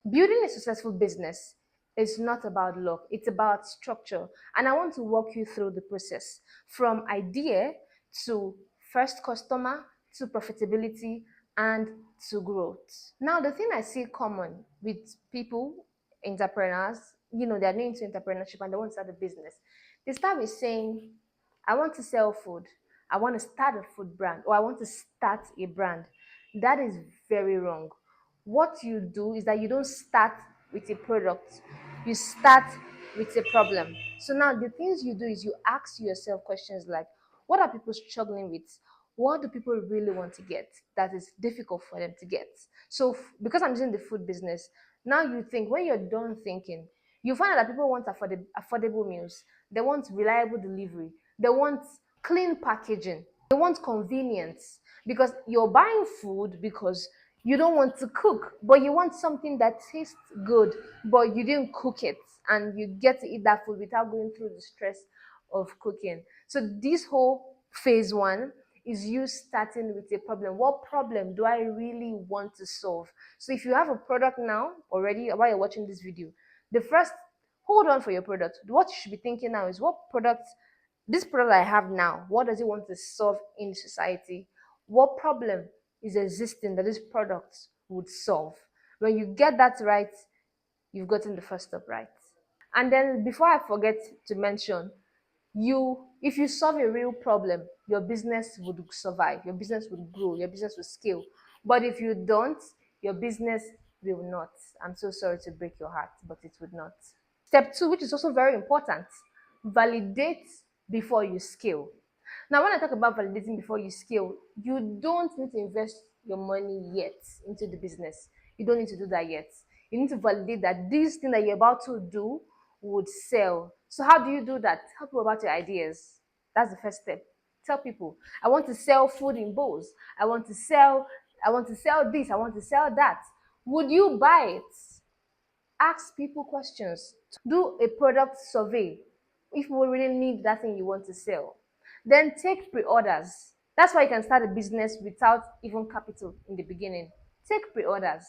Building a successful business is not about luck, it's about structure. And I want to walk you through the process from idea to first customer to profitability and to growth. Now, the thing I see common with people, entrepreneurs, they're new into entrepreneurship and they want to start a business. They start with saying, I want to sell food, I want to start a food brand, or I want to start a brand. That is very wrong. What you do is that you don't start with a product, you start with a problem. So now the things you do is you ask yourself questions like, what are people struggling with? What do people really want to get that is difficult for them to get? So because I'm using the food business, now you think, when you're done thinking, you find out that people want affordable meals, they want reliable delivery, they want clean packaging, they want convenience, because you're buying food because you don't want to cook, but you want something that tastes good, but you didn't cook it, and you get to eat that food without going through the stress of cooking. So this whole phase one is you starting with a problem. What problem do I really want to solve? So if you have a product now already while you're watching this video, the first, hold on for your product. What you should be thinking now is, what product, this product I have now, what does it want to solve in society? What problem is existing that this product would solve? When you get that right, you've gotten the first step right. And then before I forget to mention, if you solve a real problem, your business would survive, your business would grow, your business will scale. But if you don't, your business will not. I'm so sorry to break your heart, but it would not. Step two, which is also very important, validate before you scale. Now, when I talk about validating before you scale, you don't need to invest your money yet into the business. You don't need to do that yet. You need to validate that this thing that you're about to do would sell. So how do you do that? Tell people about your ideas. That's the first step. Tell people, I want to sell food in bowls. I want to sell this, I want to sell that. Would you buy it? Ask people questions. Do a product survey if people really need that thing you want to sell. Then take pre-orders. That's why you can start a business without even capital in the beginning. Take pre-orders.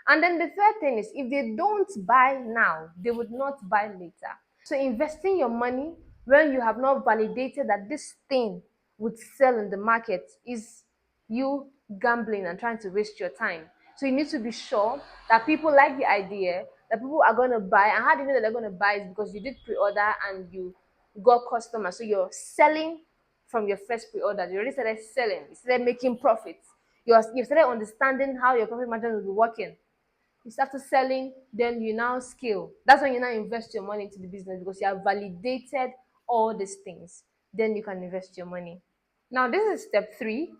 And then the third thing is, if they don't buy now, they would not buy later. So investing your money when you have not validated that this thing would sell in the market is you gambling and trying to waste your time. So you need to be sure that people like the idea, that people are going to buy. And how do you know that they're going to buy? Is because you did pre-order and you got customers. So you're selling from your first pre-order. You already started selling. You started making profits. You started understanding how your profit margin will be working. You started selling, then you now scale. That's when you now invest your money into the business, because you have validated all these things. Then you can invest your money. Now, this is step three.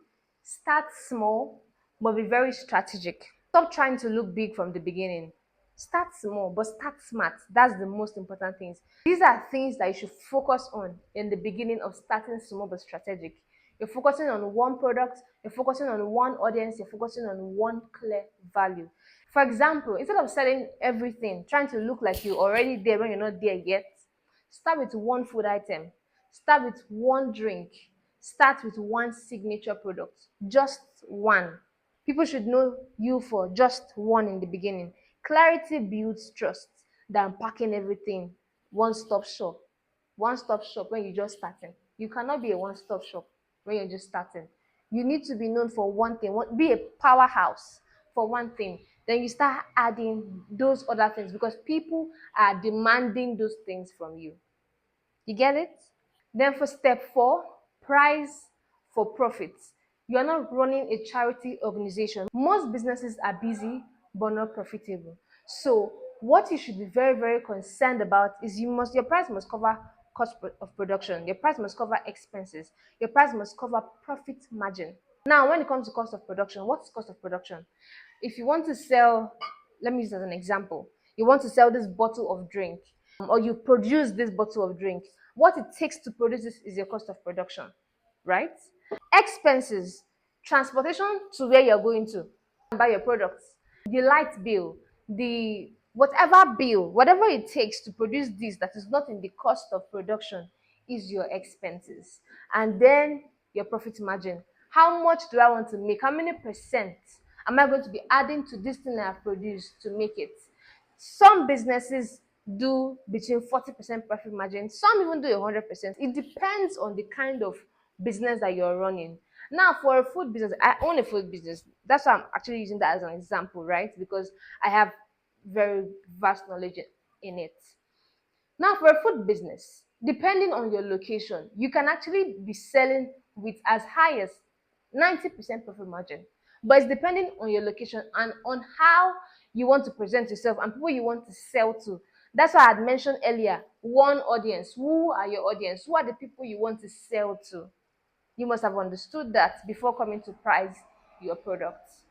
Start small, but be very strategic. Stop trying to look big from the beginning. Start small, but start smart. That's the most important things. These are things that you should focus on in the beginning of starting small but strategic. You're focusing on one product, you're focusing on one audience, you're focusing on one clear value. For example, instead of selling everything, trying to look like you're already there when you're not there yet, start with one food item, start with one drink, start with one signature product, just one. People should know you for just one in the beginning. Clarity builds trust than packing everything. One stop shop. One stop shop when you're just starting. You cannot be a one stop shop when you're just starting. You need to be known for one thing, be a powerhouse for one thing. Then you start adding those other things, because people are demanding those things from you. You get it? Then for step four, price for profits. You are not running a charity organization. Most businesses are busy but not profitable. So what you should be very, very concerned about is your price must cover cost of production. Your price must cover expenses. Your price must cover profit margin. Now, when it comes to cost of production, what's cost of production? If you want to sell, let me use as an example. You want to sell this bottle of drink, or you produce this bottle of drink. What it takes to produce this is your cost of production, right? Expenses, transportation to where you're going to buy your products, the light bill, the whatever bill, whatever it takes to produce this that is not in the cost of production is your expenses. And then your profit margin. How much do I want to make? How many percent am I going to be adding to this thing I have produced to make it? Some businesses do between 40% profit margin, some even do 100%. It depends on the kind of business that you're running. Now, for a food business, I own a food business. That's why I'm actually using that as an example, right? Because I have very vast knowledge in it. Now, for a food business, depending on your location, you can actually be selling with as high as 90% profit margin. But it's depending on your location and on how you want to present yourself and people you want to sell to. That's why I had mentioned earlier, one audience. Who are your audience? Who are the people you want to sell to? You must have understood that before coming to price your products.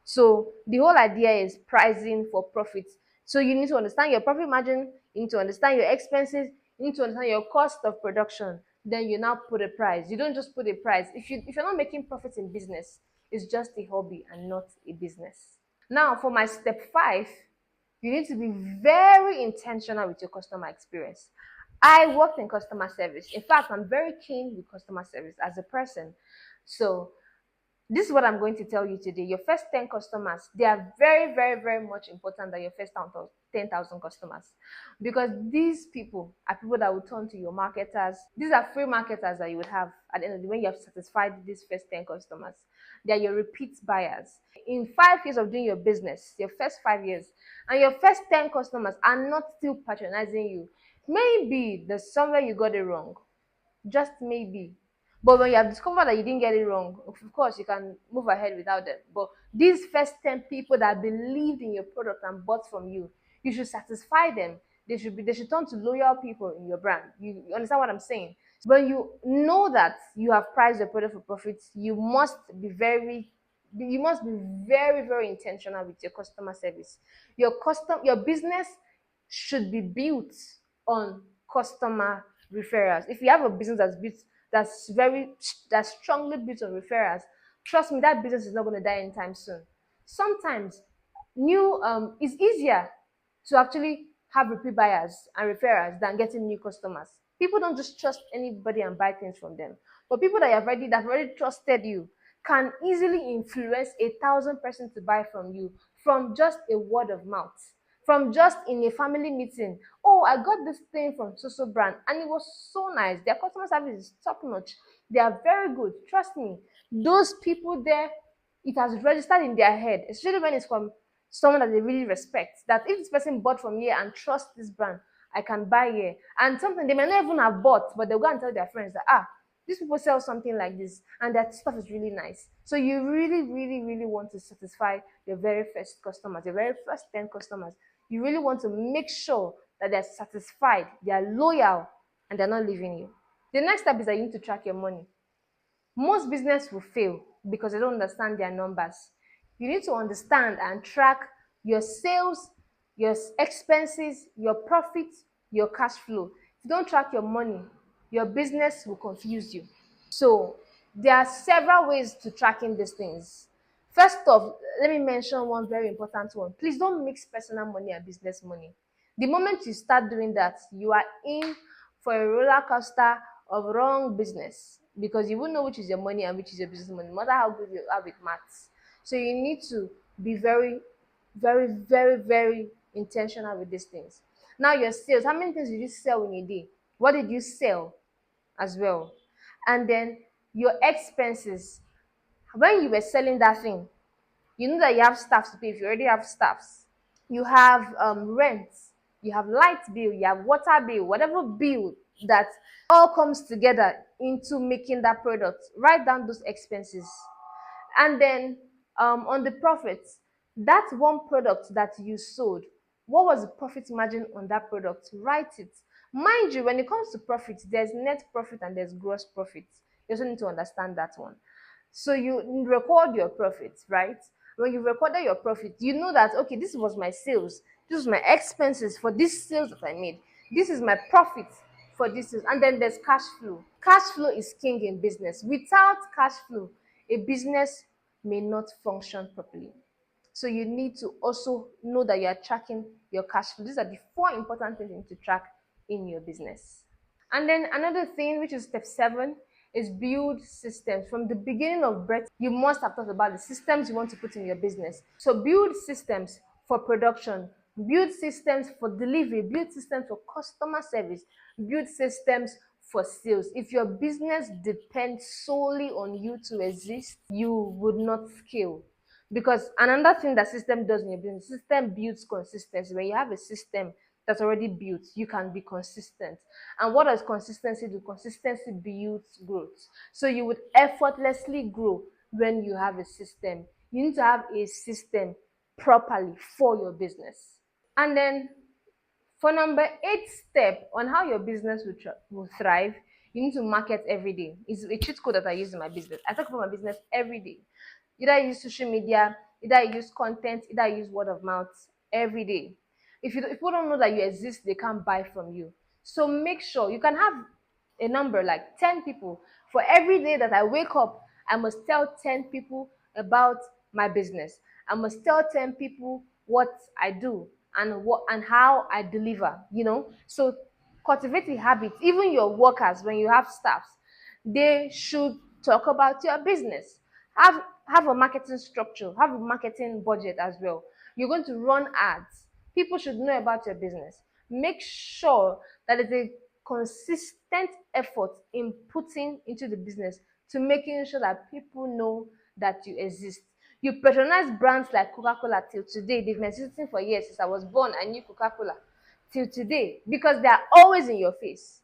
So the whole idea is pricing for profit. So you need to understand your profit margin, you need to understand your expenses, you need to understand your cost of production. Then you now put a price. You don't just put a price. If you're not making profits in business, it's just a hobby and not a business. Now for my step 5, you need to be very intentional with your customer experience. I worked in customer service. In fact, I'm very keen with customer service as a person. So this is what I'm going to tell you today. Your first 10 customers, they are very, very, very much important than your first 10,000 customers. Because these people are people that will turn to your marketers. These are free marketers that you would have at the end of the day when you have satisfied these first 10 customers. They are your repeat buyers. In 5 years of doing your business, your first 5 years, and your first 10 customers are not still patronizing you, maybe there's somewhere you got it wrong. Just maybe. But when you have discovered that you didn't get it wrong, of course you can move ahead without them. But these first 10 people that believed in your product and bought from you, you should satisfy them. They should turn to loyal people in your brand. You understand what I'm saying? When you know that you have priced your product for profits, you must be very, very intentional with your customer service. Your business should be built on customer referrals. If you have a business that's strongly built on referrals, trust me, that business is not going to die anytime soon. Sometimes new it's easier to actually have repeat buyers and referrals than getting new customers. People don't just trust anybody and buy things from them. But people that have already trusted you can easily influence 1,000 persons to buy from you from just a word of mouth, from just in a family meeting. Oh, I got this thing from so brand and it was so nice. Their customer service is top notch. They are very good. Trust me. Those people there, it has registered in their head, especially when it's from someone that they really respect. That if this person bought from here and trust this brand, I can buy here. And something they may not even have bought, but they'll go and tell their friends that these people sell something like this and that stuff is really nice. So you really, really, really want to satisfy your very first customers, your very first 10 customers. You really want to make sure that they're satisfied, they're loyal, and they're not leaving you. The next step is that you need to track your money. Most business will fail because they don't understand their numbers. You need to understand and track your sales, your expenses, your profits, your cash flow. If you don't track your money, your business will confuse you. So there are several ways to tracking these things. First off, let me mention one very important one. Please don't mix personal money and business money. The moment you start doing that, you are in for a roller coaster of wrong business because you won't know which is your money and which is your business money, no matter how good you are with maths. So you need to be very, very, very, very intentional with these things. Now, your sales, how many things did you sell in a day? What did you sell as well? And then your expenses. When you were selling that thing, you know that you have staff to pay. If you already have staffs, you have rent, you have light bill, you have water bill, whatever bill that all comes together into making that product. Write down those expenses. And then on the profits, that one product that you sold, what was the profit margin on that product? Write it. Mind you, when it comes to profit, there's net profit and there's gross profit. You also need to understand that one. So you record your profits, right? When you recorded your profit, you know that, okay, this was my sales, this was my expenses for this sales that I made, this is my profit for this sales, and then there's cash flow. Cash flow is king in business. Without cash flow, a business may not function properly. So you need to also know that you are tracking your cash flow. These are the 4 important things you need to track in your business. And then another thing, which is step 7, is build systems. From the beginning of birth, you must have thought about the systems you want to put in your business. So build systems for production, Build systems for delivery, build systems for customer service, build systems for sales. If your business depends solely on you to exist, you would not scale. Because another thing that system does in your business, system builds consistency. When you have a system that's already built, you can be consistent. And what does consistency do? Consistency builds growth. So you would effortlessly grow when you have a system. You need to have a system properly for your business. And then for number 8 step on how your business will thrive, you need to market every day. It's a cheat code that I use in my business. I talk about my business every day. Either I use social media, either I use content, either I use word of mouth every day. If people don't know that you exist, they can't buy from you. So make sure you can have a number like 10 people. For every day that I wake up, I must tell 10 people about my business. I must tell 10 people what I do and how I deliver, So cultivate the habit. Even your workers, when you have staffs, they should talk about your business. Have a marketing structure, have a marketing budget as well. You're going to run ads. People should know about your business. Make sure that it's a consistent effort in putting into the business to making sure that people know that you exist. You patronize brands like Coca-Cola till today. They've been existing for years. Since I was born, I knew Coca-Cola till today because they are always in your face.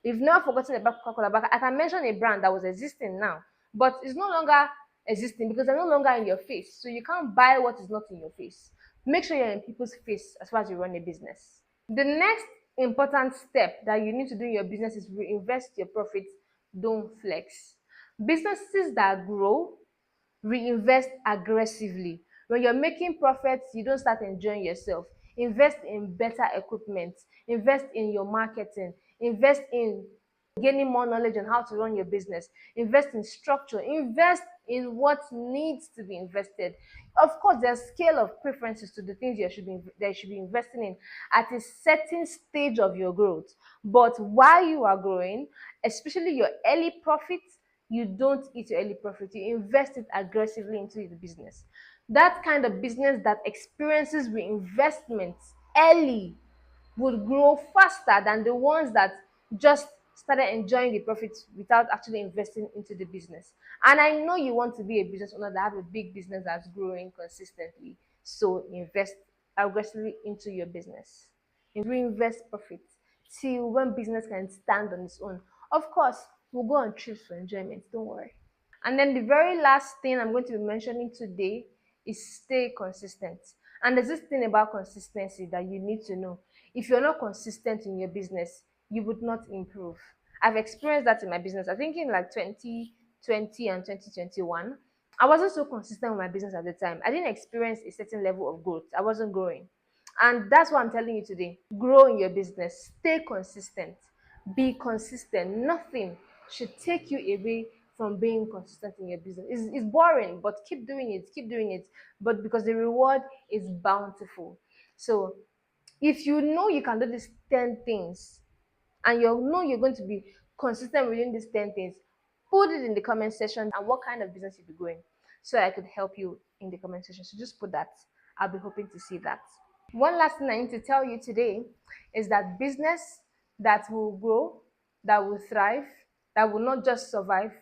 You've not forgotten about Coca-Cola, but I can mention a brand that was existing now, but it's no longer existing because they're no longer in your face. So you can't buy what is not in your face. Make sure you're in people's face as far as you run a business. The next important step that you need to do in your business is reinvest your profits. Don't flex. Businesses that grow reinvest aggressively. When you're making profits, you don't start enjoying yourself. Invest in better equipment, invest in your marketing, invest in gaining more knowledge on how to run your business, invest in structure, invest in what needs to be invested. Of course, there's scale of preferences to the things you should be investing in at a certain stage of your growth. But while you are growing, especially your early profits, you don't eat your early profit, you invest it aggressively into the business. That kind of business that experiences reinvestment early would grow faster than the ones that just started enjoying the profits without actually investing into the business. And I know you want to be a business owner that have a big business that's growing consistently. So invest aggressively into your business. Reinvest profits till when business can stand on its own. Of course, we'll go on trips for enjoyment, don't worry. And then the very last thing I'm going to be mentioning today is stay consistent. And there's this thing about consistency that you need to know. If you're not consistent in your business, you would not improve. I've experienced that in my business. I think in like 2020 and 2021, I wasn't so consistent with my business at the time. I didn't experience a certain level of growth. I wasn't growing. And that's what I'm telling you today. Grow in your business. Stay consistent. Be consistent. Nothing should take you away from being consistent in your business. It's boring, but keep doing it. Keep doing it. But because the reward is bountiful. So if you know you can do these 10 things and you know you're going to be consistent within these 10 things, put it in the comment section and what kind of business you'll be going so I could help you in the comment section. So just put that. I'll be hoping to see that. One last thing I need to tell you today is that business that will grow, that will thrive, that will not just survive,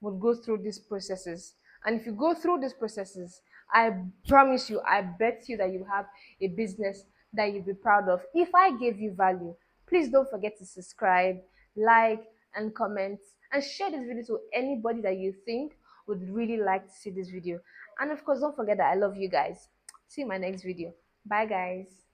will go through these processes. And if you go through these processes, I promise you, I bet you that you have a business that you'll be proud of. If I gave you value, please don't forget to subscribe, like, and comment, and share this video to anybody that you think would really like to see this video. And of course, don't forget that I love you guys. See you in my next video. Bye, guys.